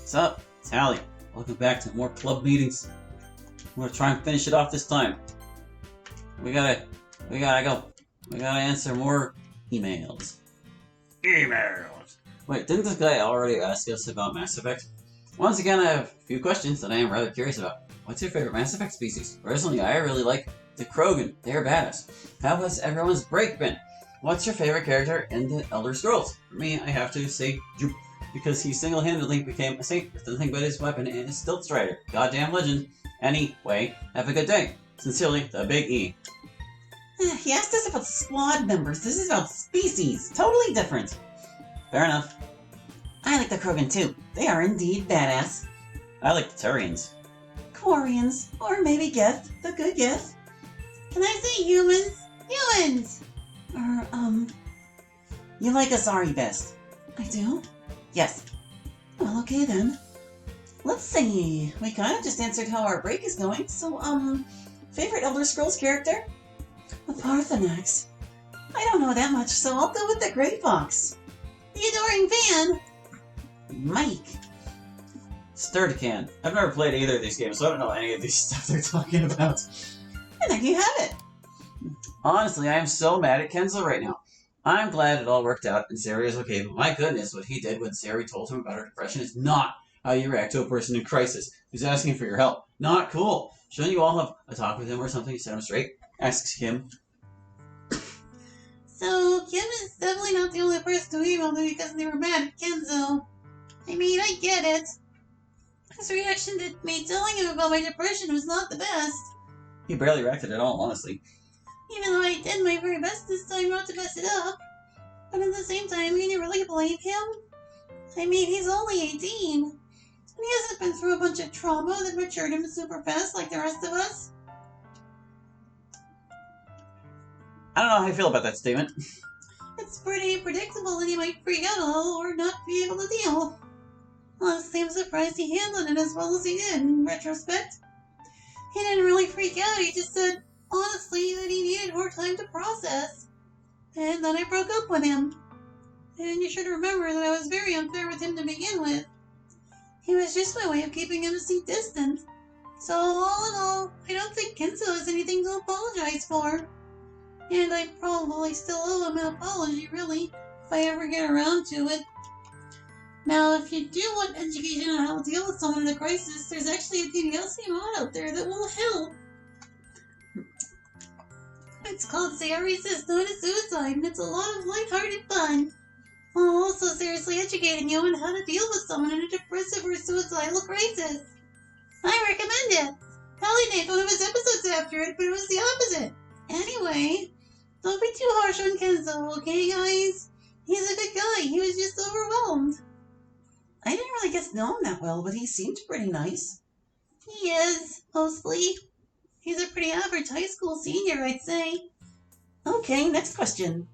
What's up? It's Hallie. Welcome back to more club meetings. We're gonna try and finish it off this time. We gotta go. We gotta answer more emails. Emails! Wait, didn't this guy already ask us about Mass Effect? Once again, I have a few questions that I am rather curious about. What's your favorite Mass Effect species? Personally, I really like the Krogan. They're badass. How has everyone's break been? What's your favorite character in the Elder Scrolls? For me, I have to say Jupe, because he single-handedly became a saint with nothing but his weapon and his Stilt Strider. Goddamn legend. Anyway, have a good day. Sincerely, the Big E. He asked us about squad members. This is about species. Totally different. Fair enough. I like the Krogan too. They are indeed badass. I like the Turians. Quarians. Or maybe Geth. The good Geth. Can I say humans? Humans! You like Asari best. I do? Yes. Well, okay then. Let's see. We kind of just answered how our break is going. So, favorite Elder Scrolls character? The Parthenax. I don't know that much, so I'll go with the Grey Fox. The adoring fan. Mike. Sturdican. I've never played either of these games, so I don't know any of these stuff they're talking about. And there you have it. Honestly, I am so mad at Kenzo right now. I'm glad it all worked out and Sari is okay, but my goodness, what he did when Sari told him about her depression is not how you react to a person in crisis who's asking for your help. Not cool. Shouldn't you all have a talk with him or something to set him straight? Asks Kim. So, Kim is definitely not the only person who emailed me because they were mad at Kenzo. I mean, I get it. His reaction to me telling him about my depression was not the best. He barely reacted at all, honestly. Even though I did my very best this time not to mess it up. But at the same time, can you really blame him? I mean, he's only 18. And he hasn't been through a bunch of trauma that matured him super fast like the rest of us. I don't know how I feel about that statement. It's pretty predictable that he might freak out a little or not be able to deal. Honestly, I'm surprised he handled it as well as he did in retrospect. He didn't really freak out, he just said, honestly, that he needed more time to process. And then I broke up with him. And you should remember that I was very unfair with him to begin with. He was just my way of keeping him a seat distant. So all in all, I don't think Kenzo has anything to apologize for. And I probably still owe him an apology, really, if I ever get around to it. Now, if you do want education on how to deal with someone in a crisis, there's actually a DLC mod out there that will help. It's called Sari's Says No to Suicide, and it's a lot of lighthearted fun, while also seriously educating you on how to deal with someone in a depressive or suicidal crisis. I recommend it. Hallie named one of his episodes after it, but it was the opposite. Anyway, don't be too harsh on Kenzo, okay, guys? He's a good guy. He was just overwhelmed. I didn't really get to know him that well, but he seemed pretty nice. He is, mostly. He's a pretty average high school senior, I'd say. Okay, next question.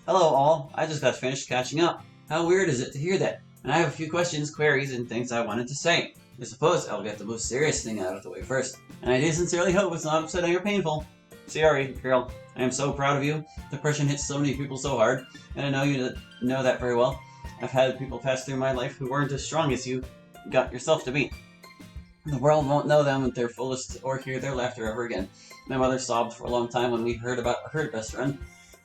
Hello all, I just got finished catching up. How weird is it to hear that? And I have a few questions, queries, and things I wanted to say. I suppose I'll get the most serious thing out of the way first. And I do sincerely hope it's not upsetting or painful. Sorry, girl, I am so proud of you. Depression hits so many people so hard, and I know you know that very well. I've had people pass through my life who weren't as strong as you got yourself to be. The world won't know them at their fullest or hear their laughter ever again. My mother sobbed for a long time when we heard about her best friend.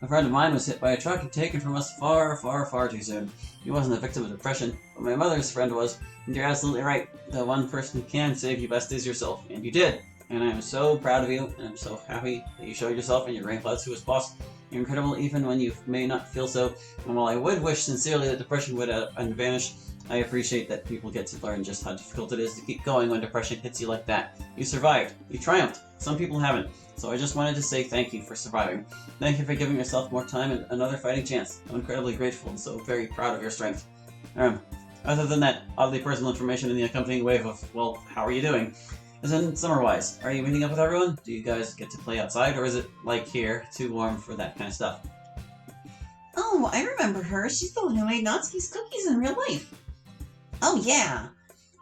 A friend of mine was hit by a truck and taken from us far, far, far too soon. He wasn't a victim of depression, but my mother's friend was. And you're absolutely right. The one person who can save you best is yourself. And you did. And I am so proud of you, and I'm so happy that you showed yourself and your rain cloud who is boss. You're incredible even when you may not feel so. And while I would wish sincerely that depression would vanish, I appreciate that people get to learn just how difficult it is to keep going when depression hits you like that. You survived. You triumphed. Some people haven't. So I just wanted to say thank you for surviving. Thank you for giving yourself more time and another fighting chance. I'm incredibly grateful and so very proud of your strength. Other than that, oddly personal information in the accompanying wave of, well, how are you doing? As in, summer-wise, are you meeting up with everyone? Do you guys get to play outside, or is it, like here, too warm for that kind of stuff? Oh, I remember her. She's the one who made Natsuki's cookies in real life. Oh, yeah.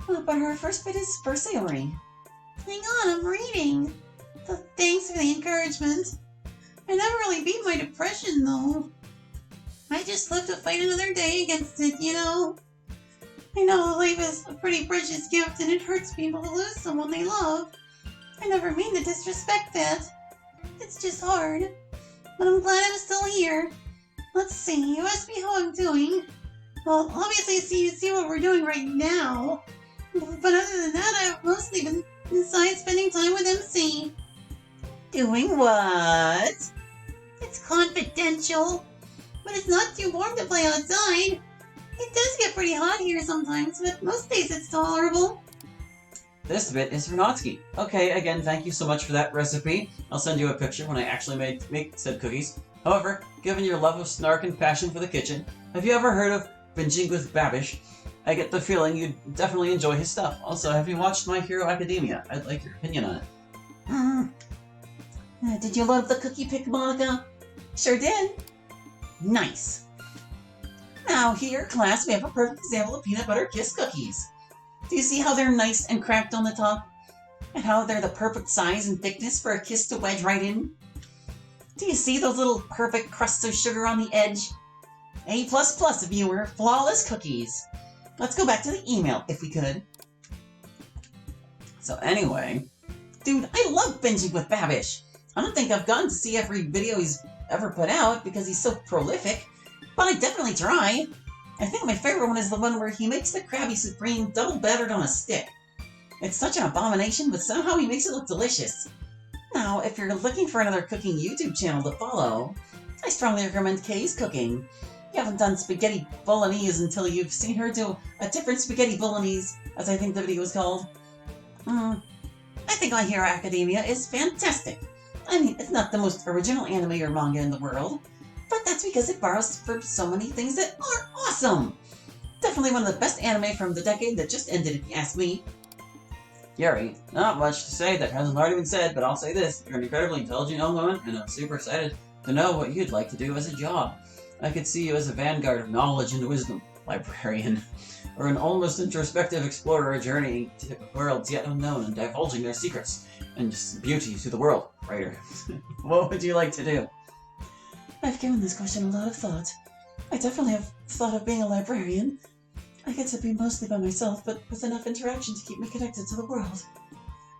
But her first bit is for Sayori. Hang on, I'm reading. Thanks for the encouragement. I never really beat my depression, though. I just live to fight another day against it, you know? I know life is a pretty precious gift and it hurts people to lose someone they love. I never mean to disrespect that. It's just hard. But I'm glad I'm still here. Let's see, you asked me how I'm doing. Well, obviously you see what we're doing right now. But other than that, I've mostly been inside spending time with MC. Doing what? It's confidential. But it's not too warm to play outside. It does get pretty hot here sometimes, but most days it's tolerable. This bit is for Natsuki. Okay, again, thank you so much for that recipe. I'll send you a picture when I actually make said cookies. However, given your love of snark and passion for the kitchen, have you ever heard of binging with Babish? I get the feeling you'd definitely enjoy his stuff. Also, have you watched My Hero Academia? I'd like your opinion on it. Did you love the cookie pick, Monica? Sure did. Nice. Now here, class, we have a perfect example of peanut butter kiss cookies. Do you see how they're nice and cracked on the top? And how they're the perfect size and thickness for a kiss to wedge right in? Do you see those little perfect crusts of sugar on the edge? A++ viewer, flawless cookies. Let's go back to the email, if we could. So anyway, dude, I love binging with Babish. I don't think I've gotten to see every video he's ever put out because he's so prolific, but I definitely try. I think my favorite one is the one where he makes the Krabby Supreme double battered on a stick. It's such an abomination, but somehow he makes it look delicious. Now, if you're looking for another cooking YouTube channel to follow, I strongly recommend Kay's Cooking. You haven't done spaghetti bolognese until you've seen her do a different spaghetti bolognese, as I think the video is called. I think My Hero Academia is fantastic. I mean, it's not the most original anime or manga in the world, but that's because it borrows from so many things that are awesome! Definitely one of the best anime from the decade that just ended, if you ask me. Yuri, not much to say that hasn't already been said, but I'll say this. You're an incredibly intelligent young woman, and I'm super excited to know what you'd like to do as a job. I could see you as a vanguard of knowledge and wisdom, librarian, or an almost introspective explorer journeying to worlds yet unknown and divulging their secrets and beauty to the world, writer. What would you like to do? I've given this question a lot of thought. I definitely have thought of being a librarian. I get to be mostly by myself, but with enough interaction to keep me connected to the world.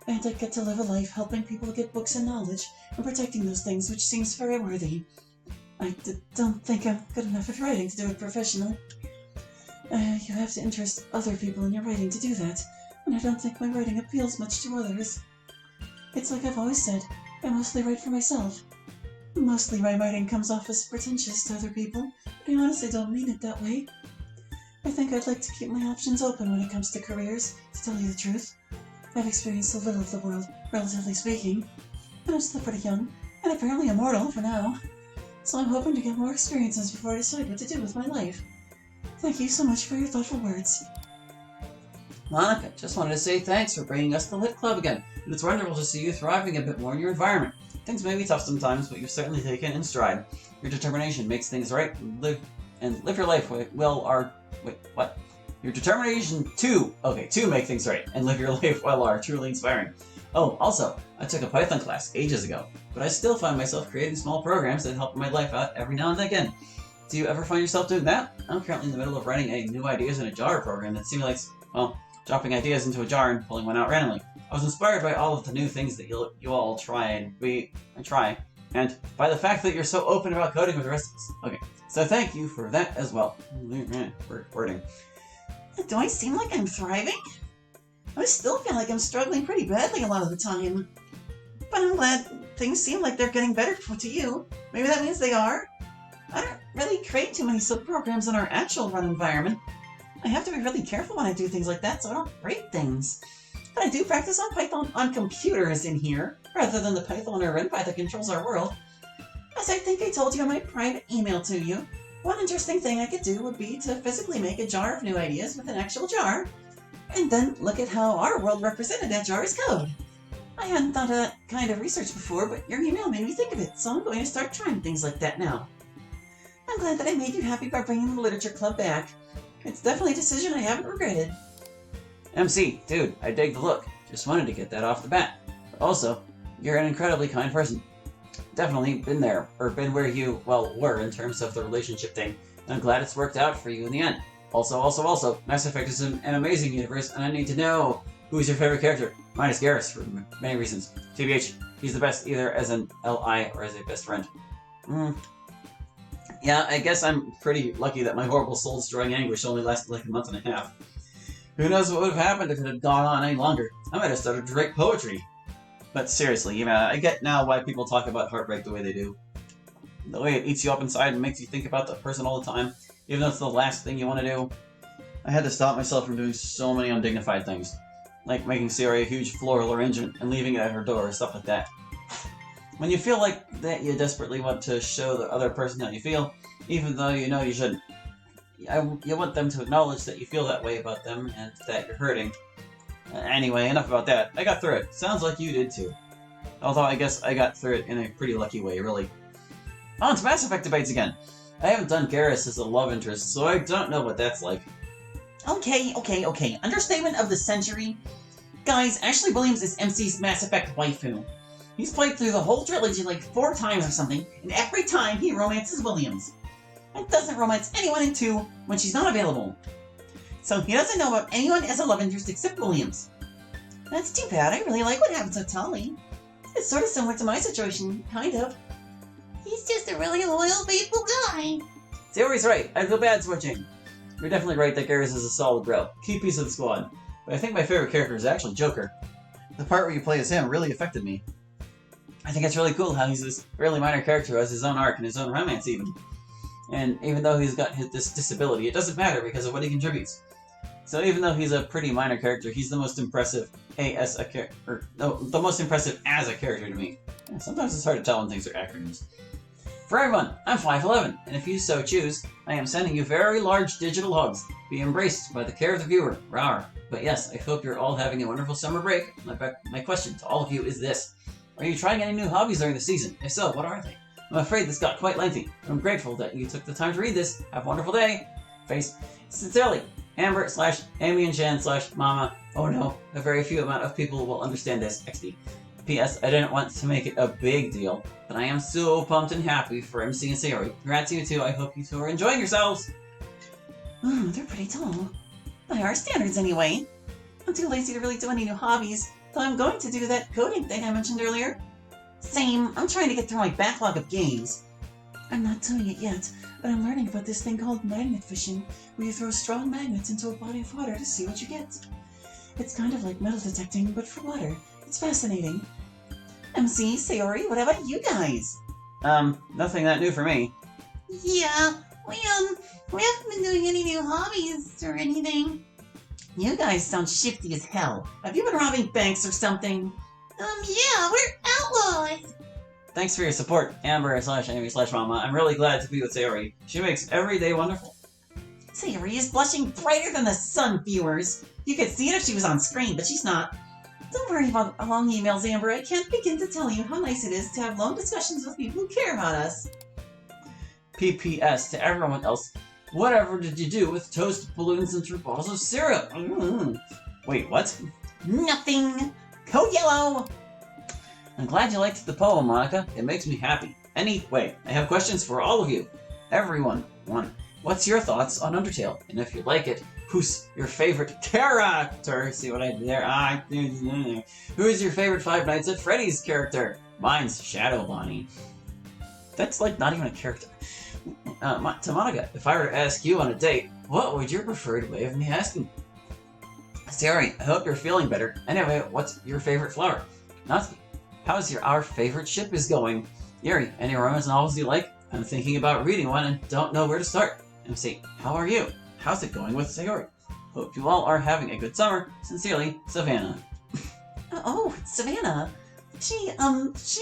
And I get to live a life helping people get books and knowledge, and protecting those things, which seems very worthy. I don't think I'm good enough at writing to do it professionally. You have to interest other people in your writing to do that, and I don't think my writing appeals much to others. It's like I've always said, I mostly write for myself. Mostly my writing comes off as pretentious to other people, but I honestly don't mean it that way. I think I'd like to keep my options open when it comes to careers, to tell you the truth. I've experienced so little of the world, relatively speaking, and I'm still pretty young, and apparently immortal for now. So I'm hoping to get more experiences before I decide what to do with my life. Thank you so much for your thoughtful words. Monica, just wanted to say thanks for bringing us to the Lit Club again, and it's wonderful to see you thriving a bit more in your environment. Things may be tough sometimes, but you've certainly taken it in stride. Your determination makes things right, and live your life Your determination to make things right, and live your life well are truly inspiring. Oh, also, I took a Python class ages ago, but I still find myself creating small programs that help my life out every now and again. Do you ever find yourself doing that? I'm currently in the middle of writing a new ideas in a jar program that simulates, dropping ideas into a jar and pulling one out randomly. I was inspired by all of the new things that you all try, and by the fact that you're so open about coding with the rest of us. Okay, so thank you for that as well. Wording. Do I seem like I'm thriving? I still feel like I'm struggling pretty badly a lot of the time. But I'm glad things seem like they're getting better to you. Maybe that means they are. I don't really create too many sub-programs in our actual run environment. I have to be really careful when I do things like that so I don't break things. But I do practice on Python on computers in here, rather than the Python or RenPy that controls our world. As I think I told you in my private email to you, one interesting thing I could do would be to physically make a jar of new ideas with an actual jar, and then look at how our world represented that jar as code. I hadn't thought of that kind of research before, but your email made me think of it, so I'm going to start trying things like that now. I'm glad that I made you happy by bringing the Literature Club back. It's definitely a decision I haven't regretted. MC, dude, I dig the look. Just wanted to get that off the bat. But also, you're an incredibly kind person. Definitely been there, or been where you, were in terms of the relationship thing. And I'm glad it's worked out for you in the end. Also, Mass Effect is an amazing universe, and I need to know who's your favorite character. Mine is Garrus for many reasons. TBH, he's the best either as an LI or as a best friend. Yeah, I guess I'm pretty lucky that my horrible soul-destroying anguish only lasted like a month and a half. Who knows what would have happened if it had gone on any longer? I might have started to write poetry. But seriously, yeah, I get now why people talk about heartbreak the way they do. The way it eats you up inside and makes you think about the person all the time, even though it's the last thing you want to do. I had to stop myself from doing so many undignified things, like making Sayori a huge floral arrangement and leaving it at her door, stuff like that. When you feel like that, you desperately want to show the other person how you feel, even though you know you shouldn't. You want them to acknowledge that you feel that way about them and that you're hurting. Anyway, enough about that. I got through it. Sounds like you did too. Although I guess I got through it in a pretty lucky way, really. On to Mass Effect debates again. I haven't done Garrus as a love interest, so I don't know what that's like. Okay. Understatement of the century. Guys, Ashley Williams is MC's Mass Effect waifu. He's played through the whole trilogy like 4 times or something, and every time he romances Williams. And doesn't romance anyone in 2 when she's not available. So he doesn't know about anyone as a love interest except Williams. That's too bad. I really like what happens with Tali. It's sort of similar to my situation, kind of. He's just a really loyal, faithful guy. Sayori's right. I feel bad switching. You're definitely right that Garrus is a solid bro. Key piece of the squad. But I think my favorite character is actually Joker. The part where you play as him really affected me. I think it's really cool how he's this really minor character who has his own arc and his own romance even. And even though he's got this disability, it doesn't matter because of what he contributes. So even though he's a pretty minor character, he's the most impressive as a character to me. Yeah, sometimes it's hard to tell when things are acronyms. For everyone, I'm 5'11", and if you so choose, I am sending you very large digital hugs. Be embraced by the care of the viewer. Rawr. But yes, I hope you're all having a wonderful summer break. My question to all of you is this. Are you trying any new hobbies during the season? If so, what are they? I'm afraid this got quite lengthy, but I'm grateful that you took the time to read this. Have a wonderful day. Face. Sincerely, Amber/Amy-chan/Mama. Oh no, a very few amount of people will understand this. XD. P.S. I didn't want to make it a big deal, but I am so pumped and happy for MC and Sayori. Congrats to you two. I hope you two are enjoying yourselves. They're pretty tall. By our standards, anyway. I'm too lazy to really do any new hobbies, though I'm going to do that coding thing I mentioned earlier. Same, I'm trying to get through my backlog of games. I'm not doing it yet, but I'm learning about this thing called magnet fishing, where you throw strong magnets into a body of water to see what you get. It's kind of like metal detecting, but for water. It's fascinating. MC, Sayori, what about you guys? Nothing that new for me. Yeah, we haven't been doing any new hobbies or anything. You guys sound shifty as hell. Have you been robbing banks or something? Yeah, we're outlaws! Thanks for your support, Amber/Amy/Mama. I'm really glad to be with Sayori. She makes every day wonderful. Sayori is blushing brighter than the sun, viewers. You could see it if she was on screen, but she's not. Don't worry about long emails, Amber. I can't begin to tell you how nice it is to have long discussions with people who care about us. PPS to everyone else. Whatever did you do with toast, balloons, and 2 bottles of syrup? Wait, what? Nothing. Code yellow. I'm glad you liked the poem, Monica. It makes me happy. Anyway, I have questions for all of you. Everyone. 1. What's your thoughts on Undertale? And if you like it, who's your favorite character? See what I did there? Who is your favorite Five Nights at Freddy's character? Mine's Shadow Bonnie. That's like not even a character. To Monica, if I were to ask you on a date, what would your preferred way of me asking? Sayori, I hope you're feeling better. Anyway, what's your favorite flower? Natsuki, how's our favorite ship is going? Yuri, any romance novels you like? I'm thinking about reading one and don't know where to start. MC, how are you? How's it going with Sayori? Hope you all are having a good summer. Sincerely, Savannah. Oh, Savannah. She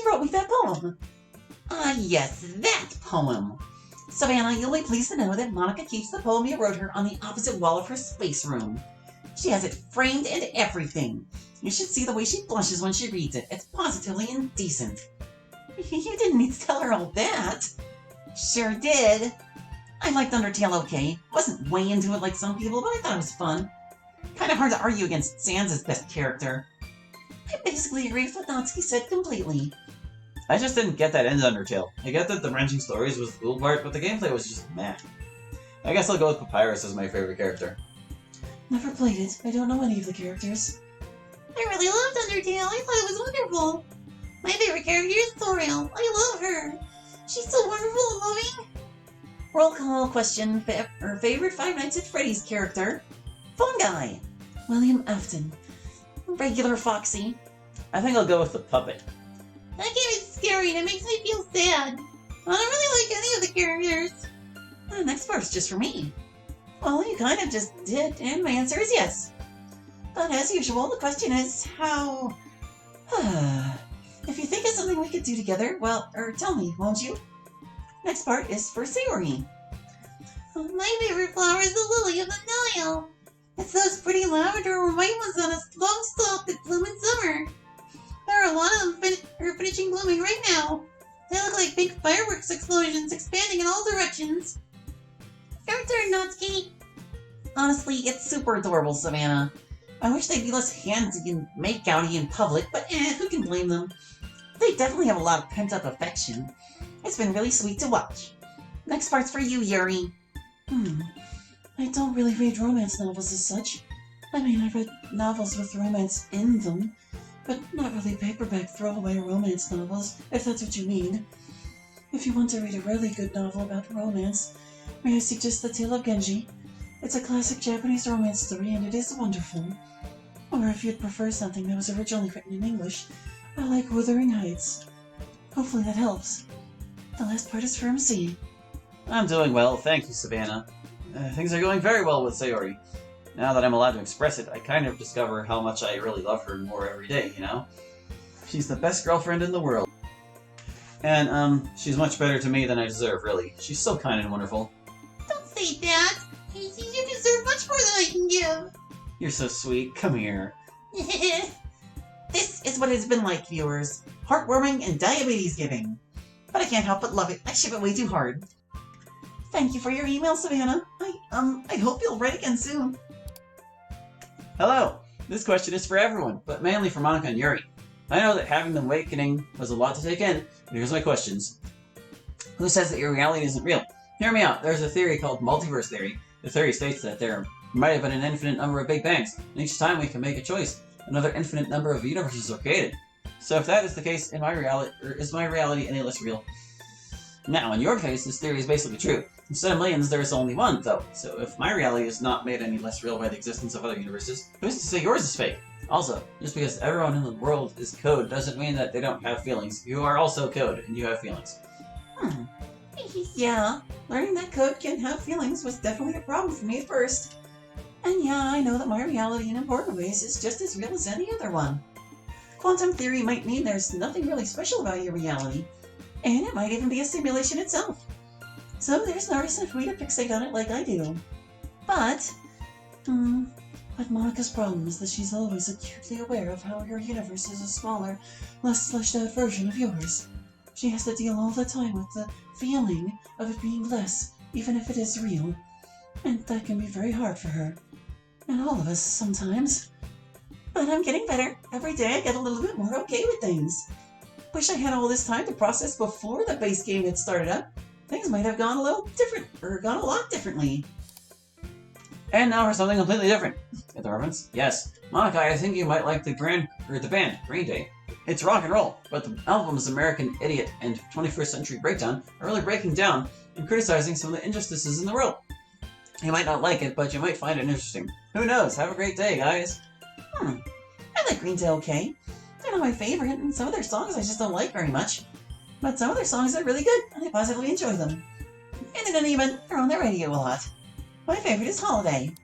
wrote me that poem. Yes, that poem. Savannah, you'll be pleased to know that Monica keeps the poem you wrote her on the opposite wall of her space room. She has it framed and everything. You should see the way she blushes when she reads it. It's positively indecent. You didn't need to tell her all that. Sure did. I liked Undertale okay. Wasn't way into it like some people, but I thought it was fun. Kind of hard to argue against Sans' best character. I basically agree with what Natsuki said completely. I just didn't get that end of Undertale. I get that the wrenching stories was the cool part, but the gameplay was just meh. I guess I'll go with Papyrus as my favorite character. Never played it. I don't know any of the characters. I really loved Undertale. I thought it was wonderful. My favorite character is Thoriel. I love her. She's so wonderful and loving. Roll call question. Favorite Five Nights at Freddy's character? Phone guy. William Afton. Regular Foxy. I think I'll go with the puppet. That game is scary and it makes me feel sad. I don't really like any of the characters. The next part's just for me. Well, you kind of just did, and my answer is yes. But as usual, the question is how... If you think of something we could do together, well, tell me, won't you? Next part is for Sayori. My favorite flower is the lily of the Nile. It's those pretty lavender or white ones on a long stalk that bloom in summer. There are a lot of them finishing blooming right now. They look like big fireworks explosions expanding in all directions. Your turn, Natsuki. Honestly, it's super adorable, Savannah. I wish they'd be less handsy and make-outy in public, but who can blame them? They definitely have a lot of pent-up affection. It's been really sweet to watch. Next part's for you, Yuri. I don't really read romance novels as such. I mean, I read novels with romance in them, but not really paperback throwaway romance novels, if that's what you mean. If you want to read a really good novel about romance, may I suggest The Tale of Genji? It's a classic Japanese romance story and it is wonderful. Or if you'd prefer something that was originally written in English, I like Wuthering Heights. Hopefully that helps. The last part is for MC. I'm doing well, thank you, Savannah. Things are going very well with Sayori. Now that I'm allowed to express it, I kind of discover how much I really love her more every day, you know? She's the best girlfriend in the world. And, she's much better to me than I deserve, really. She's so kind and wonderful. Don't say that! You deserve much more than I can give! You're so sweet. Come here. This is what it's been like, viewers. Heartwarming and diabetes-giving. But I can't help but love it. I ship it way too hard. Thank you for your email, Savannah. I hope you'll write again soon. Hello! This question is for everyone, but mainly for Monica and Yuri. I know that having the awakening was a lot to take in, but here's my questions. Who says that your reality isn't real? Hear me out. There's a theory called multiverse theory. The theory states that there might have been an infinite number of Big Bangs, and each time we can make a choice, another infinite number of universes are created. So if that is the case, is my reality any less real? Now, in your case, this theory is basically true. Instead of millions, there is only one, though. So if my reality is not made any less real by the existence of other universes, who's to say yours is fake? Also, just because everyone in the world is code doesn't mean that they don't have feelings. You are also code, and you have feelings. Yeah, learning that code can have feelings was definitely a problem for me at first. And yeah, I know that my reality in important ways is just as real as any other one. Quantum theory might mean there's nothing really special about your reality, and it might even be a simulation itself. So there's no reason for me to fixate on it like I do. But Monica's problem is that she's always acutely aware of how your universe is a smaller, less fleshed out version of yours. She has to deal all the time with the feeling of it being less, even if it is real. And that can be very hard for her. And all of us, sometimes. But I'm getting better. Every day I get a little bit more okay with things. Wish I had all this time to process before the base game had started up. Things might have gone a little different, or gone a lot differently. And now for something completely different. Get the reference? Yes. Monica, I think you might like the band, Green Day. It's rock and roll, but the albums American Idiot and 21st Century Breakdown are really breaking down and criticizing some of the injustices in the world. You might not like it, but you might find it interesting. Who knows? Have a great day, guys. I like Green Day okay. They're not my favorite, and some of their songs I just don't like very much. But some of their songs are really good, and I positively enjoy them. And in any event, they're on the radio a lot. My favorite is Holiday.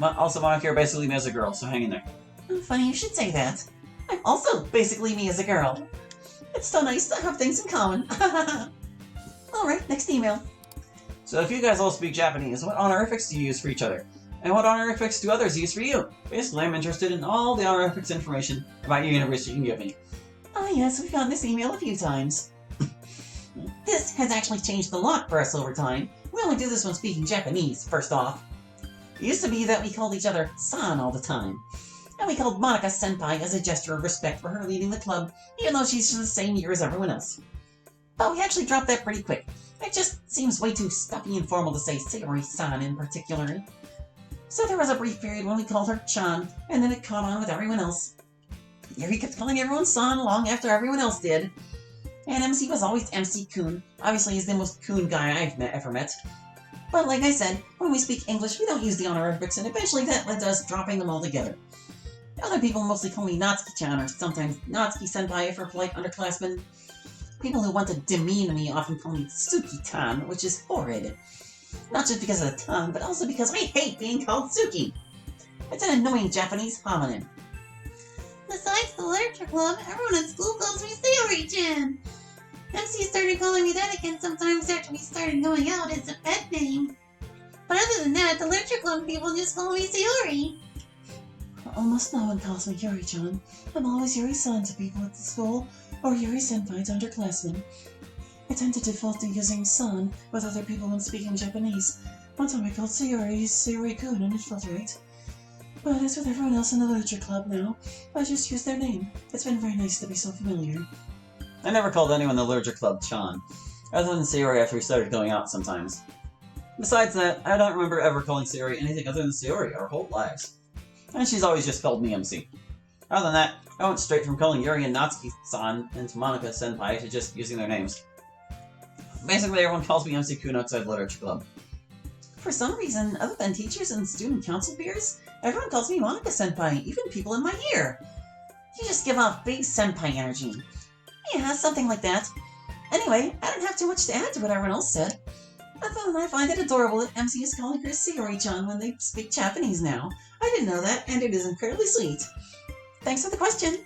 Also, Monica, you're basically me as a girl, so hang in there. Funny you should say that. I'm also basically me as a girl. It's so nice to have things in common. Alright, next email. So if you guys all speak Japanese, what honorifics do you use for each other? And what honorifics do others use for you? Basically, I'm interested in all the honorifics information about your universe you can give me. Ah yes, we've gotten this email a few times. This has actually changed a lot for us over time. We only do this when speaking Japanese, first off. It used to be that we called each other san all the time. And we called Monica senpai as a gesture of respect for her leading the club, even though she's the same year as everyone else. But we actually dropped that pretty quick. It just seems way too stuffy and formal to say Sayori-san in particular. So there was a brief period when we called her Chan, and then it caught on with everyone else. Yuri kept calling everyone San long after everyone else did. And MC was always MC-kun. Obviously, he's the most coon guy I've ever met. But like I said, when we speak English, we don't use the honorifics, and eventually that led to us dropping them altogether. Other people mostly call me Natsuki-chan, or sometimes Natsuki-senpai for polite underclassmen. People who want to demean me often call me Suki-tan, which is horrid. Not just because of the tan, but also because I hate being called Suki. It's an annoying Japanese homonym. Besides the literature club, everyone at school calls me Sayori-chan. MC started calling me that again sometimes after we started going out as a pet name. But other than that, the literature club people just call me Sayori. Almost no one calls me Yuri-chan. I'm always Yuri-san to people at the school, or Yuri-senpai to underclassmen. I tend to default to using san with other people when speaking Japanese. One time I called Sayori Sayori-kun and it felt right. But as with everyone else in the literature club now, I just use their name. It's been very nice to be so familiar. I never called anyone in the literature club Chan, other than Sayori after we started going out sometimes. Besides that, I don't remember ever calling Sayori anything other than Sayori our whole lives. And she's always just called me MC. Other than that, I went straight from calling Yuri and Natsuki-san and Monika-senpai to just using their names. Basically, everyone calls me MC-kun outside literature club. For some reason, other than teachers and student council peers, everyone calls me Monika-senpai, even people in my year. You just give off big senpai energy. Yeah, something like that. Anyway, I don't have too much to add to what everyone else said. Other than I find it adorable that MC is calling her Sayori-chan when they speak Japanese now. I didn't know that, and it is incredibly sweet. Thanks for the question.